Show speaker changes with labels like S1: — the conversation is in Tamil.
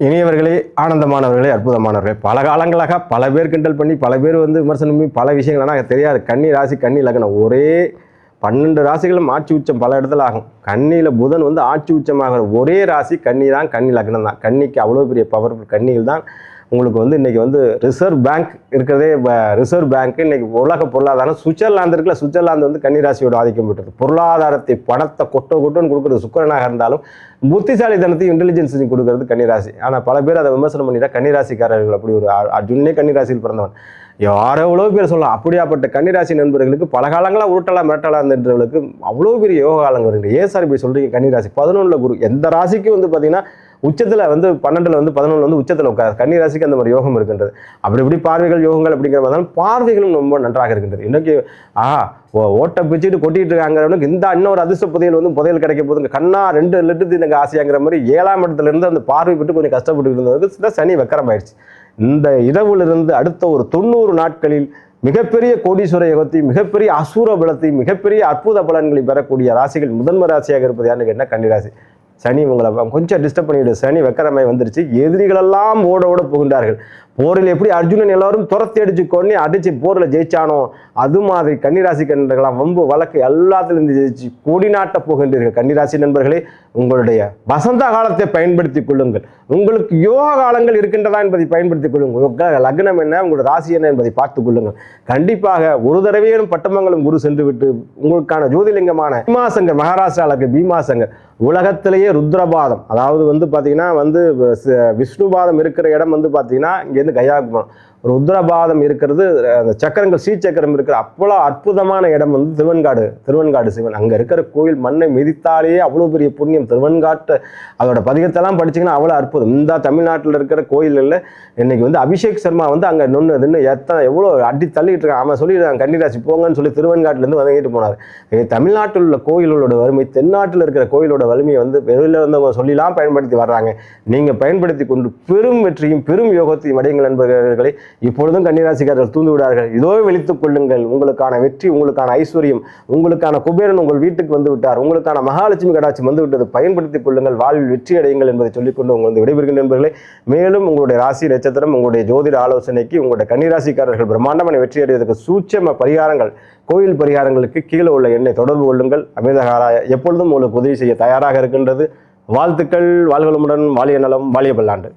S1: இனியவர்களே, ஆனந்தமானவர்களே, அற்புதமானவர்களே, பல காலங்களாக பல பேர் கிண்டல் பண்ணி பல பேர் விமர்சனம் பண்ணி பல விஷயங்கள் ஆனால் தெரியாது. கன்னி ராசி, கன்னி லக்னம் ஒரே 12 ராசிகளும் ஆட்சி உச்சம் பல இடத்துல ஆகும். கன்னியில் புதன் ஆட்சி உச்சமாகிற ஒரே ராசி கன்னி தான், கன்னி லக்னம் தான். கன்னிக்கு அவ்வளோ பெரிய பவர்ஃபுல். கன்னியில் தான் உங்களுக்கு இன்றைக்கி ரிசர்வ் பேங்க் இருக்கிறதே. ரிசர்வ் பேங்க் இன்றைக்கி உலக பொருளாதாரம் சுவிட்சர்லாந்து இருக்குல்ல, சுவிட்சர்லாந்து கன்னிராசியோட ஆதிக்கம் பெற்றது. பொருளாதாரத்தை பணத்தை கொட்டோன்னு கொடுக்குறது சுக்கிரனாக இருந்தாலும் புத்திசாலித்தனத்தையும் இன்டெலிஜென்ஸையும் கொடுக்கறது கன்னிராசி. ஆனால் பல பேர் அதை விமர்சனம் பண்ணிட்டா கன்னிராசிக்காரர்கள் அப்படி ஒரு அர்ஜுனே கன்னிராசியில் பிறந்தவன் யாரோ எவ்வளோ பேர் சொல்லலாம். அப்படியாப்பட்ட கன்னிராசி நண்பர்களுக்கு பல காலங்களாக உருட்டலாம் மிரட்டலாம் என்றவர்களுக்கு அவ்வளோ பெரிய யோக காலங்கள் வருது. ஏன் சார் இப்படி சொல்கிறீங்க? கன்னிராசி 11 குரு. எந்த ராசிக்கும் பார்த்தீங்கன்னா உச்சத்தில் 12 11 உச்சத்தில் உட்காது. கன்னி ராசிக்கு அந்த மாதிரி யோகம் இருக்கின்றது. அப்படி இப்படி பார்வைகள் யோகங்கள் அப்படிங்கிற மாதிரி பார்வைகளும் ரொம்ப நன்றாக இருக்கின்றது. இன்னைக்கு ஓட்டை பிச்சுட்டு கொட்டிட்டு இருக்காங்கிறவனுக்கு இந்த இன்னொரு அதிர்ஷ்ட புதையல் கிடைக்க போதுங்க. கண்ணா 2 லட்சத்து எனக்கு ஆசையாங்கிற மாதிரி 7ஆம் இடத்துல இருந்து அந்த பார்வை விட்டு கொஞ்சம் கஷ்டப்பட்டு இருந்தவருக்கு சனி வக்கரம் ஆயிடுச்சு. இந்த இரவுலிருந்து அடுத்த ஒரு 90 நாட்களில் மிகப்பெரிய கோடீஸ்வர யோகத்தையும் மிகப்பெரிய அசூர பலத்தையும் மிகப்பெரிய அற்புத பலன்களை பெறக்கூடிய ராசிகள் முதன்மை ராசியாக இருப்பது யாருன்னு கேட்டால் கன்னிராசி. சனி உங்களை கொஞ்சம் டிஸ்டர்ப் பண்ணிவிடு. சனி வக்கரமாய் வந்துருச்சு. எதிரிகளெல்லாம் ஓட போகின்றார்கள். போரில் எப்படி அர்ஜுனன் எல்லாரும் துரத்தி அடிச்சு போரில் ஜெயிச்சானோ அது மாதிரி கன்னிராசி கண்டர்களாம் வம்பு வழக்கு எல்லாத்திலிருந்து ஜெயிச்சு கொடி நாட்ட போகின்றீர்கள். கன்னிராசி நண்பர்களே, உங்களுடைய வசந்த காலத்தை பயன்படுத்திக் கொள்ளுங்கள். உங்களுக்கு யோக காலங்கள் இருக்கின்றதா என்பதை பயன்படுத்திக் கொள்ளுங்கள். லக்னம் என்ன, உங்களோட ராசி என்ன என்பதை பார்த்துக் கொள்ளுங்கள். கண்டிப்பாக ஒரு தடவையும் பட்டமங்கலம் குரு சென்று விட்டு உங்களுக்கான ஜோதிலிங்கமான பீமாசங்கர், மகாராஷ்டிராவுக்கு பீமாசங்கர், உலகத்திலேயே ருத்ரபாதம், அதாவது பார்த்தீங்கன்னா விஷ்ணுபாதம் இருக்கிற இடம் பார்த்தீங்கன்னா இங்கேருந்து கயாகுமம் ருத்ரபாதம் இருக்கிறது. அந்த சக்கரங்கள் ஸ்ரீசக்கரம் இருக்கிற அவ்வளோ அற்புதமான இடம் திருவெண்காடு சிவன். அங்கே இருக்கிற கோயில் மண்ணை மிதித்தாலேயே அவ்வளோ பெரிய புண்ணியம். திருவெண்காட்டு அதோட பதிகத்தெல்லாம் படிச்சிங்கன்னா அவ்வளோ அற்புதம். இந்த தமிழ்நாட்டில் இருக்கிற கோயிலில் இன்னைக்கு அபிஷேக் சர்மா அங்கே நொன்னு எவ்வளோ அடி தள்ளிட்டு இருக்கான். அவன் சொல்லிடுறான் கன்னிராசி போங்கன்னு சொல்லி திருவெண்காட்டிலேருந்து வதங்கிட்டு போனார். தமிழ்நாட்டில் உள்ள கோயில்களோட வலிமை, தென்னாட்டில் இருக்கிற கோயிலோட வலிமையை வெளியில் அவங்க சொல்லலாம் பயன்படுத்தி வர்றாங்க. நீங்கள் பயன்படுத்தி கொண்டு பெரும் வெற்றியும் பெரும் யோகத்தையும் அடையுங்கள் நண்பர்களை. இப்பொழுதும் கன்னிராசிக்காரர்கள் தூந்து விடார்கள். இதோ வெளித்துக் கொள்ளுங்கள். உங்களுக்கான வெற்றி, உங்களுக்கான ஐஸ்வர்யம், உங்களுக்கான குபேரன் உங்கள் வீட்டுக்கு வந்து விட்டார். உங்களுக்கான மகாலட்சுமி கடாட்சி வந்து விட்டது. பயன்படுத்திக் கொள்ளுங்கள். வாழ்வில் வெற்றி அடையுங்கள் என்பதை சொல்லிக்கொண்டு உங்களுக்கு விடைபெறுகின்ற நண்பர்களே. மேலும் உங்களுடைய ராசி நட்சத்திரம், உங்களுடைய ஜோதிட ஆலோசனைக்கு உங்களுடைய கன்னிராசிக்காரர்கள் பிரம்மாண்டமான வெற்றி அடைவதற்கு சூட்சம பரிகாரங்கள், கோயில் பரிகாரங்களுக்கு கீழே உள்ள எண்ணை தொடர்பு கொள்ளுங்கள். அமிர்தகாராய எப்பொழுதும் உங்களுக்கு உதவி செய்ய தயாராக இருக்கின்றது. வாழ்த்துக்கள். வாழ்வளமுடன், வாழிய நலம், வாழிய பல்லாண்டு.